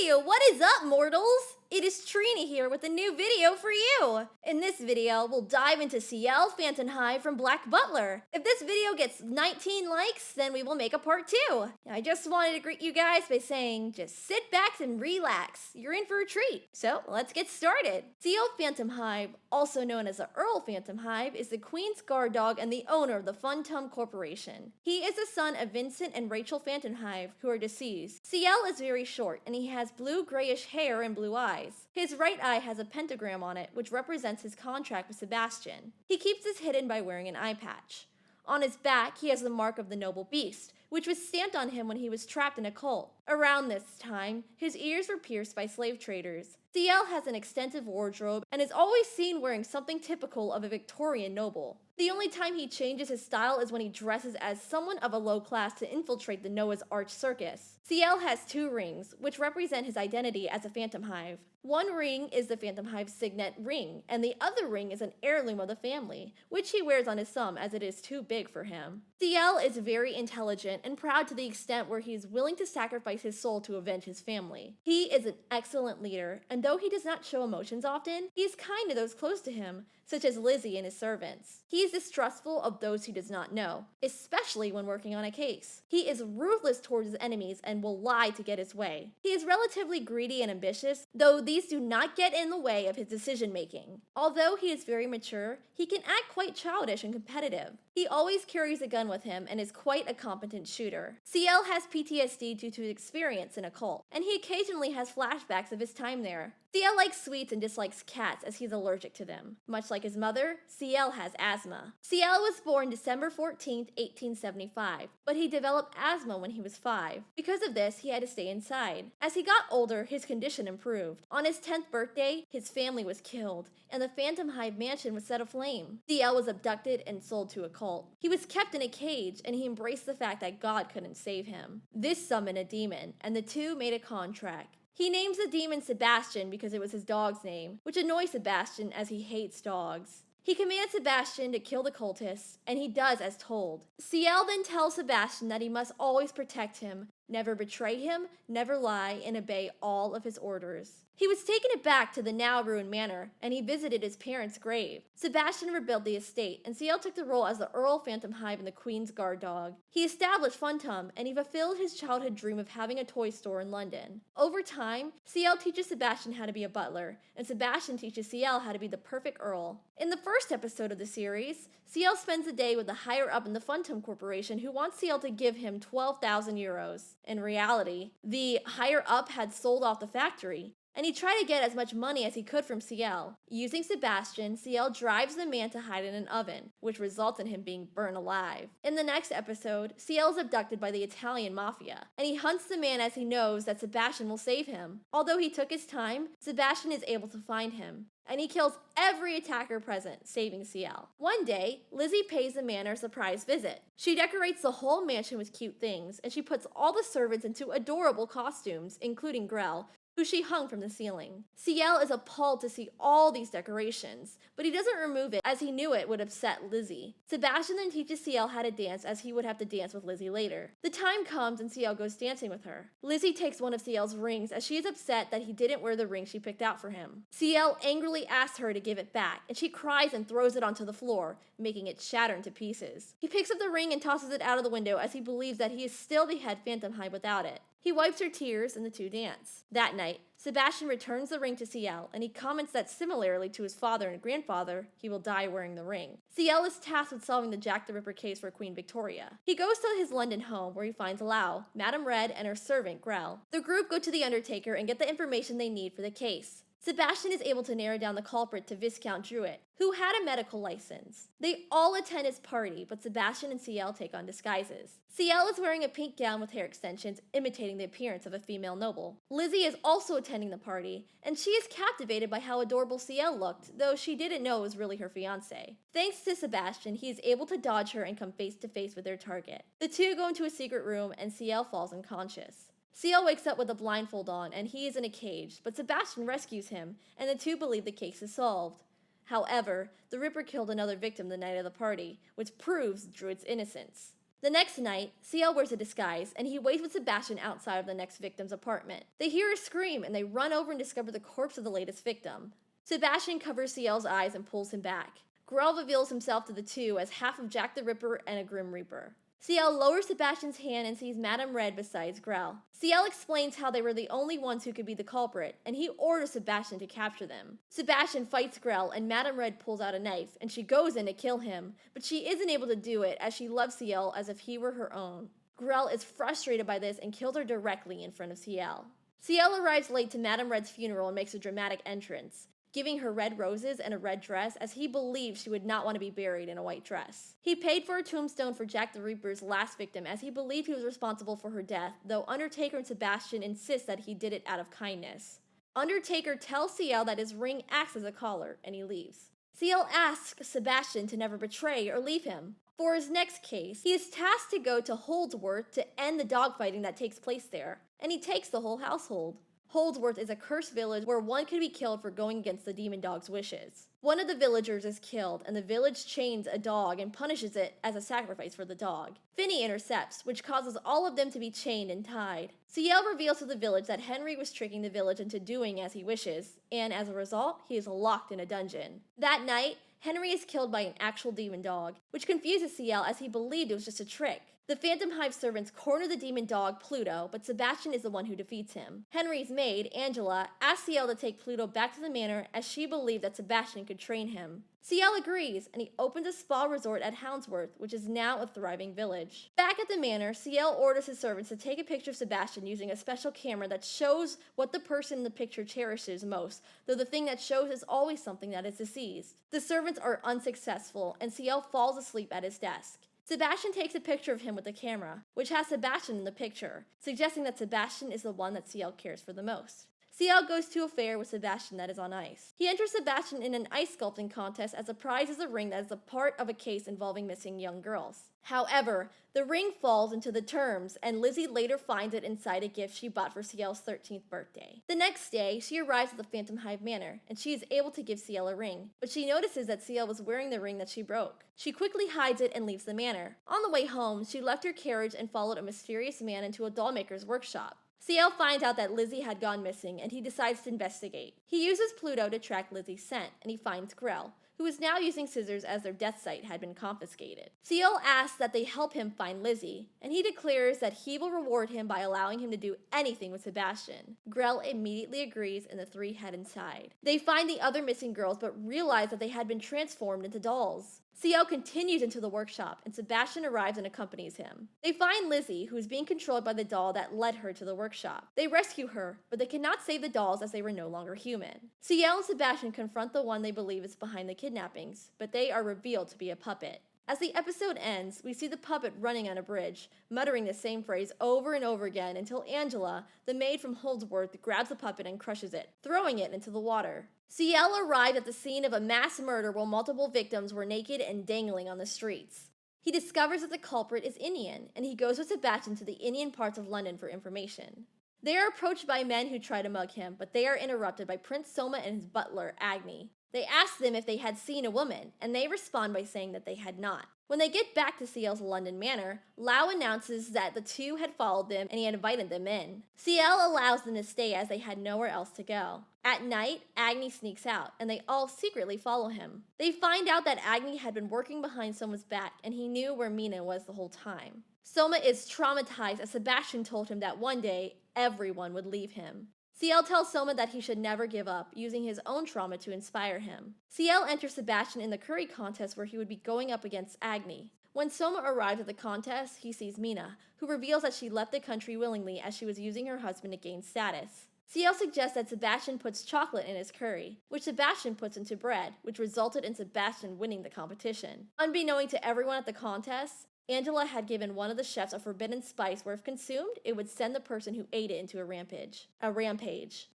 Hey, what is up, mortals? It is Trina here with a new video for you. In this video, we'll dive into Ciel Phantomhive from Butler. If this video gets 19 likes, then we will make a part 2. I just wanted to greet you guys by saying, just sit back and relax. You're in for a treat. So, let's get started. Ciel Phantomhive, also known as the Earl Phantomhive, is the Queen's guard dog and the owner of the Phantom Corporation. He is the son of Vincent and Rachel Phantomhive, who are deceased. Ciel is very short, and he has blue-grayish hair and blue eyes. His right eye has a pentagram on it, which represents his contract with Sebastian. He keeps this hidden by wearing an eye patch. On his back, he has the mark of the noble beast, which was stamped on him when he was trapped in a cult. Around this time, his ears were pierced by slave traders. Ciel has an extensive wardrobe and is always seen wearing something typical of a Victorian noble. The only time he changes his style is when he dresses as someone of a low class to infiltrate the Noah's Ark circus. Ciel has 2 rings, which represent his identity as a Phantomhive. One ring is the Phantomhive's signet ring, and the other ring is an heirloom of the family, which he wears on his thumb as it is too big for him. Ciel is very intelligent and proud to the extent where he is willing to sacrifice his soul to avenge his family. He is an excellent leader, and though he does not show emotions often, he is kind to those close to him, such as Lizzie and his servants. He is distrustful of those he does not know, especially when working on a case. He is ruthless towards his enemies and will lie to get his way. He is relatively greedy and ambitious, though these do not get in the way of his decision-making. Although he is very mature, he can act quite childish and competitive. He always carries a gun with him and is quite a competent shooter. Ciel has PTSD due to his experience in a cult, and he occasionally has flashbacks of his time there. Ciel likes sweets and dislikes cats as he's allergic to them. Much like his mother, Ciel has asthma. Ciel was born December 14, 1875, but he developed asthma when he was 5. Because of this, he had to stay inside. As he got older, his condition improved. On his 10th birthday, his family was killed, and the Phantomhive mansion was set aflame. Ciel was abducted and sold to a cult. He was kept in a cage, and he embraced the fact that God couldn't save him. This summoned a demon, and the two made a contract. He names the demon Sebastian because it was his dog's name, which annoys Sebastian as he hates dogs. He commands Sebastian to kill the cultists, and he does as told. Ciel then tells Sebastian that he must always protect him, never betray him, never lie, and obey all of his orders. He was taken aback to the now ruined manor, and he visited his parents' grave. Sebastian rebuilt the estate, and Ciel took the role as the Earl Phantomhive and the Queen's guard dog. He established Phantom, and he fulfilled his childhood dream of having a toy store in London. Over time, Ciel teaches Sebastian how to be a butler, and Sebastian teaches Ciel how to be the perfect Earl. In the first episode of the series, Ciel spends the day with the higher-up in the Phantom Corporation who wants Ciel to give him 12,000 euros. In reality, the higher-up had sold off the factory, and he tried to get as much money as he could from Ciel. Using Sebastian, Ciel drives the man to hide in an oven, which results in him being burned alive. In the next episode, Ciel is abducted by the Italian mafia, and he hunts the man as he knows that Sebastian will save him. Although he took his time, Sebastian is able to find him, and he kills every attacker present, saving Ciel. One day, Lizzie pays the manor a surprise visit. She decorates the whole mansion with cute things, and she puts all the servants into adorable costumes, including Grell, who she hung from the ceiling. Ciel is appalled to see all these decorations, but he doesn't remove it as he knew it would upset Lizzie. Sebastian then teaches Ciel how to dance as he would have to dance with Lizzie later. The time comes and Ciel goes dancing with her. Lizzie takes one of Ciel's rings as she is upset that he didn't wear the ring she picked out for him. Ciel angrily asks her to give it back, and she cries and throws it onto the floor, making it shatter into pieces. He picks up the ring and tosses it out of the window as he believes that he is still the head Phantomhive without it. He wipes her tears and the two dance. That night, Sebastian returns the ring to Ciel, and he comments that similarly to his father and grandfather, he will die wearing the ring. Ciel is tasked with solving the Jack the Ripper case for Queen Victoria. He goes to his London home where he finds Lau, Madame Red, and her servant Grell. The group go to the Undertaker and get the information they need for the case. Sebastian is able to narrow down the culprit to Viscount Druitt, who had a medical license. They all attend his party, but Sebastian and Ciel take on disguises. Ciel is wearing a pink gown with hair extensions, imitating the appearance of a female noble. Lizzie is also attending the party, and she is captivated by how adorable Ciel looked, though she didn't know it was really her fiancé. Thanks to Sebastian, he is able to dodge her and come face to face with their target. The two go into a secret room, and Ciel falls unconscious. Ciel wakes up with a blindfold on, and he is in a cage, but Sebastian rescues him, and the two believe the case is solved. However, the Ripper killed another victim the night of the party, which proves Druid's innocence. The next night, Ciel wears a disguise, and he waits with Sebastian outside of the next victim's apartment. They hear a scream, and they run over and discover the corpse of the latest victim. Sebastian covers Ciel's eyes and pulls him back. Grell reveals himself to the two as half of Jack the Ripper and a Grim Reaper. Ciel lowers Sebastian's hand and sees Madame Red besides Grell. Ciel explains how they were the only ones who could be the culprit, and he orders Sebastian to capture them. Sebastian fights Grell, and Madame Red pulls out a knife, and she goes in to kill him, but she isn't able to do it as she loves Ciel as if he were her own. Grell is frustrated by this and kills her directly in front of Ciel. Ciel arrives late to Madame Red's funeral and makes a dramatic entrance, giving her red roses and a red dress as he believes she would not want to be buried in a white dress. He paid for a tombstone for Jack the Reaper's last victim as he believed he was responsible for her death, though Undertaker and Sebastian insist that he did it out of kindness. Undertaker tells Ciel that his ring acts as a collar, and he leaves. Ciel asks Sebastian to never betray or leave him. For his next case, he is tasked to go to Houndsworth to end the dogfighting that takes place there, and he takes the whole household. Houndsworth is a cursed village where one could be killed for going against the demon dog's wishes. One of the villagers is killed, and the village chains a dog and punishes it as a sacrifice for the dog. Finney intercepts, which causes all of them to be chained and tied. Ciel reveals to the village that Henry was tricking the village into doing as he wishes, and as a result, he is locked in a dungeon. That night, Henry is killed by an actual demon dog, which confuses Ciel as he believed it was just a trick. The Phantomhive servants corner the demon dog, Pluto, but Sebastian is the one who defeats him. Henry's maid, Angela, asks Ciel to take Pluto back to the manor as she believed that Sebastian could train him. Ciel agrees, and he opens a spa resort at Houndsworth, which is now a thriving village. Back at the manor, Ciel orders his servants to take a picture of Sebastian using a special camera that shows what the person in the picture cherishes most, though the thing that shows is always something that is deceased. The servants are unsuccessful, and Ciel falls asleep at his desk. Sebastian takes a picture of him with the camera, which has Sebastian in the picture, suggesting that Sebastian is the one that Ciel cares for the most. Ciel goes to a fair with Sebastian that is on ice. He enters Sebastian in an ice sculpting contest as the prize is a ring that is a part of a case involving missing young girls. However, the ring falls into the terms, and Lizzie later finds it inside a gift she bought for Ciel's 13th birthday. The next day, she arrives at the Phantomhive Manor, and she is able to give Ciel a ring, but she notices that Ciel was wearing the ring that she broke. She quickly hides it and leaves the manor. On the way home, she left her carriage and followed a mysterious man into a dollmaker's workshop. Ciel finds out that Lizzie had gone missing, and he decides to investigate. He uses Pluto to track Lizzie's scent, and he finds Grell, who is now using scissors as their death site had been confiscated. Ciel asks that they help him find Lizzie, and he declares that he will reward him by allowing him to do anything with Sebastian. Grell immediately agrees, and the three head inside. They find the other missing girls, but realize that they had been transformed into dolls. Ciel continues into the workshop, and Sebastian arrives and accompanies him. They find Lizzie, who is being controlled by the doll that led her to the workshop. They rescue her, but they cannot save the dolls as they were no longer human. Ciel and Sebastian confront the one they believe is behind the kidnappings, but they are revealed to be a puppet. As the episode ends, we see the puppet running on a bridge, muttering the same phrase over and over again until Angela, the maid from Houndsworth, grabs the puppet and crushes it, throwing it into the water. Ciel arrived at the scene of a mass murder while multiple victims were naked and dangling on the streets. He discovers that the culprit is Indian, and he goes with Sebastian to the Indian parts of London for information. They are approached by men who try to mug him, but they are interrupted by Prince Soma and his butler, Agni. They ask them if they had seen a woman, and they respond by saying that they had not. When they get back to Ciel's London manor, Lau announces that the two had followed them and he had invited them in. Ciel allows them to stay as they had nowhere else to go. At night, Agni sneaks out, and they all secretly follow him. They find out that Agni had been working behind Soma's back, and he knew where Mina was the whole time. Soma is traumatized as Sebastian told him that one day, everyone would leave him. Ciel tells Soma that he should never give up, using his own trauma to inspire him. Ciel enters Sebastian in the curry contest where he would be going up against Agni. When Soma arrives at the contest, he sees Mina, who reveals that she left the country willingly as she was using her husband to gain status. Ciel suggests that Sebastian puts chocolate in his curry, which Sebastian puts into bread, which resulted in Sebastian winning the competition. Unbeknown to everyone at the contest, Angela had given one of the chefs a forbidden spice where if consumed, it would send the person who ate it into a rampage.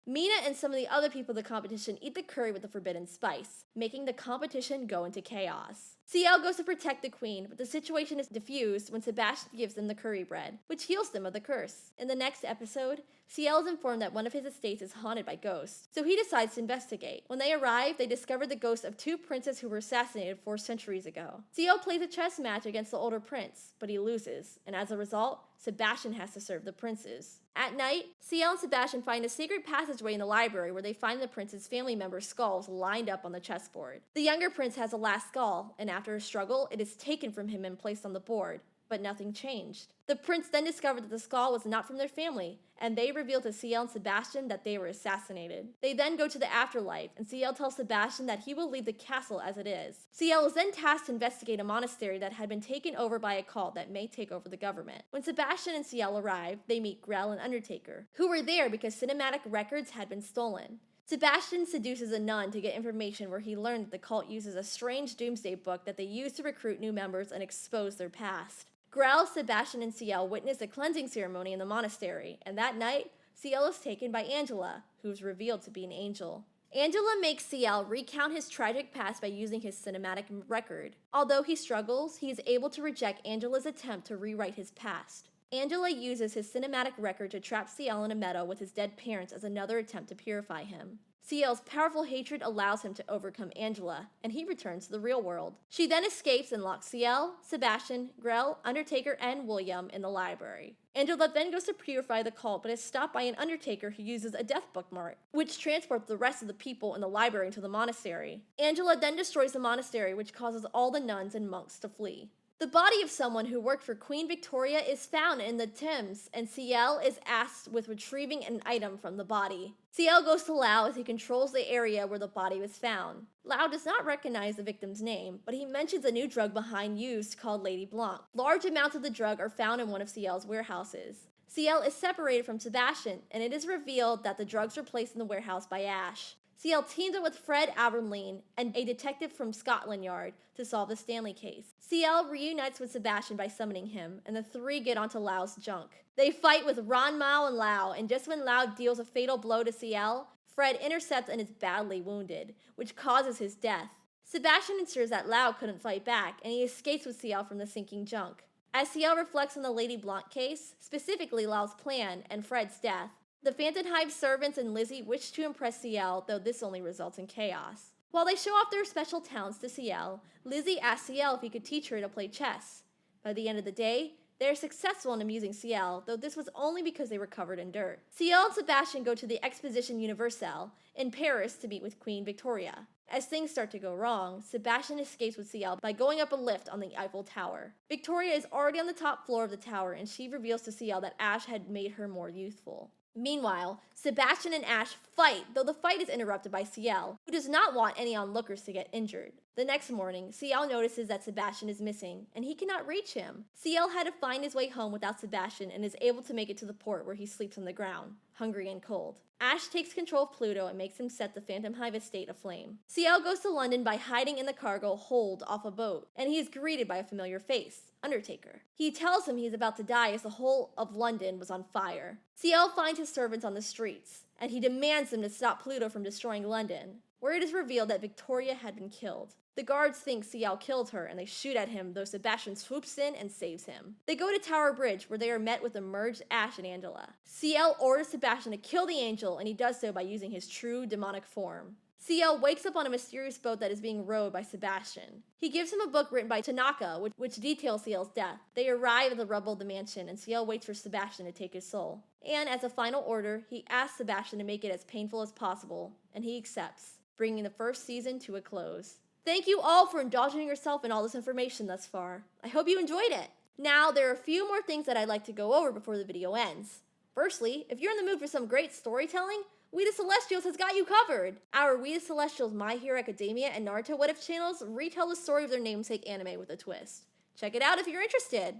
Mina and some of the other people in the competition eat the curry with the forbidden spice, making the competition go into chaos. Ciel goes to protect the queen, but the situation is diffused when Sebastian gives them the curry bread, which heals them of the curse. In the next episode, Ciel is informed that one of his estates is haunted by ghosts, so he decides to investigate. When they arrive, they discover the ghosts of 2 princes who were assassinated 4 centuries ago. Ciel plays a chess match against the older prince, but he loses, and as a result, Sebastian has to serve the princes. At night, Ciel and Sebastian find a secret passageway in the library where they find the prince's family members' skulls lined up on the chessboard. The younger prince has a last skull, and after a struggle, it is taken from him and placed on the board, but nothing changed. The prince then discovered that the skull was not from their family, and they reveal to Ciel and Sebastian that they were assassinated. They then go to the afterlife, and Ciel tells Sebastian that he will leave the castle as it is. Ciel is then tasked to investigate a monastery that had been taken over by a cult that may take over the government. When Sebastian and Ciel arrive, they meet Grell and Undertaker, who were there because cinematic records had been stolen. Sebastian seduces a nun to get information where he learned that the cult uses a strange doomsday book that they use to recruit new members and expose their past. Grell, Sebastian, and Ciel witness a cleansing ceremony in the monastery, and that night, Ciel is taken by Angela, who is revealed to be an angel. Angela makes Ciel recount his tragic past by using his cinematic record. Although he struggles, he is able to reject Angela's attempt to rewrite his past. Angela uses his cinematic record to trap Ciel in a meadow with his dead parents as another attempt to purify him. Ciel's powerful hatred allows him to overcome Angela, and he returns to the real world. She then escapes and locks Ciel, Sebastian, Grell, Undertaker, and William in the library. Angela then goes to purify the cult, but is stopped by an Undertaker who uses a death bookmark, which transports the rest of the people in the library into the monastery. Angela then destroys the monastery, which causes all the nuns and monks to flee. The body of someone who worked for Queen Victoria is found in the Thames, and Ciel is asked with retrieving an item from the body. Ciel goes to Lau as he controls the area where the body was found. Lau does not recognize the victim's name, but he mentions a new drug behind used called Lady Blanc. Large amounts of the drug are found in one of Ciel's warehouses. Ciel is separated from Sebastian, and it is revealed that the drugs were placed in the warehouse by Ash. Ciel teams up with Fred Aberline and a detective from Scotland Yard to solve the Stanley case. Ciel reunites with Sebastian by summoning him, and the 3 get onto Lau's junk. They fight with Ron Mao and Lau, and just when Lau deals a fatal blow to Ciel, Fred intercepts and is badly wounded, which causes his death. Sebastian ensures that Lau couldn't fight back, and he escapes with Ciel from the sinking junk. As Ciel reflects on the Lady Blanc case, specifically Lau's plan and Fred's death, the Phantomhive servants and Lizzie wish to impress Ciel, though this only results in chaos. While they show off their special talents to Ciel, Lizzie asks Ciel if he could teach her to play chess. By the end of the day, they are successful in amusing Ciel, though this was only because they were covered in dirt. Ciel and Sebastian go to the Exposition Universelle in Paris to meet with Queen Victoria. As things start to go wrong, Sebastian escapes with Ciel by going up a lift on the Eiffel Tower. Victoria is already on the top floor of the tower, and she reveals to Ciel that Ash had made her more youthful. Meanwhile, Sebastian and Ash fight, though the fight is interrupted by Ciel, who does not want any onlookers to get injured. The next morning, Ciel notices that Sebastian is missing, and he cannot reach him. Ciel had to find his way home without Sebastian and is able to make it to the port where he sleeps on the ground, hungry and cold. Ash takes control of Pluto and makes him set the Phantomhive estate aflame. Ciel goes to London by hiding in the cargo hold off a boat, and he is greeted by a familiar face, Undertaker. He tells him he is about to die as the whole of London was on fire. Ciel finds his servants on the streets, and he demands them to stop Pluto from destroying London, where it is revealed that Victoria had been killed. The guards think Ciel killed her and they shoot at him, though Sebastian swoops in and saves him. They go to Tower Bridge, where they are met with the merged Ash and Angela. Ciel orders Sebastian to kill the angel, and he does so by using his true demonic form. Ciel wakes up on a mysterious boat that is being rowed by Sebastian. He gives him a book written by Tanaka, which details Ciel's death. They arrive at the rubble of the mansion, and Ciel waits for Sebastian to take his soul. And as a final order, he asks Sebastian to make it as painful as possible, and he accepts, bringing the first season to a close. Thank you all for indulging yourself in all this information thus far. I hope you enjoyed it. Now, there are a few more things that I'd like to go over before the video ends. Firstly, if you're in the mood for some great storytelling, We the Celestials has got you covered! Our We the Celestials My Hero Academia and Naruto What If channels retell the story of their namesake anime with a twist. Check it out if you're interested!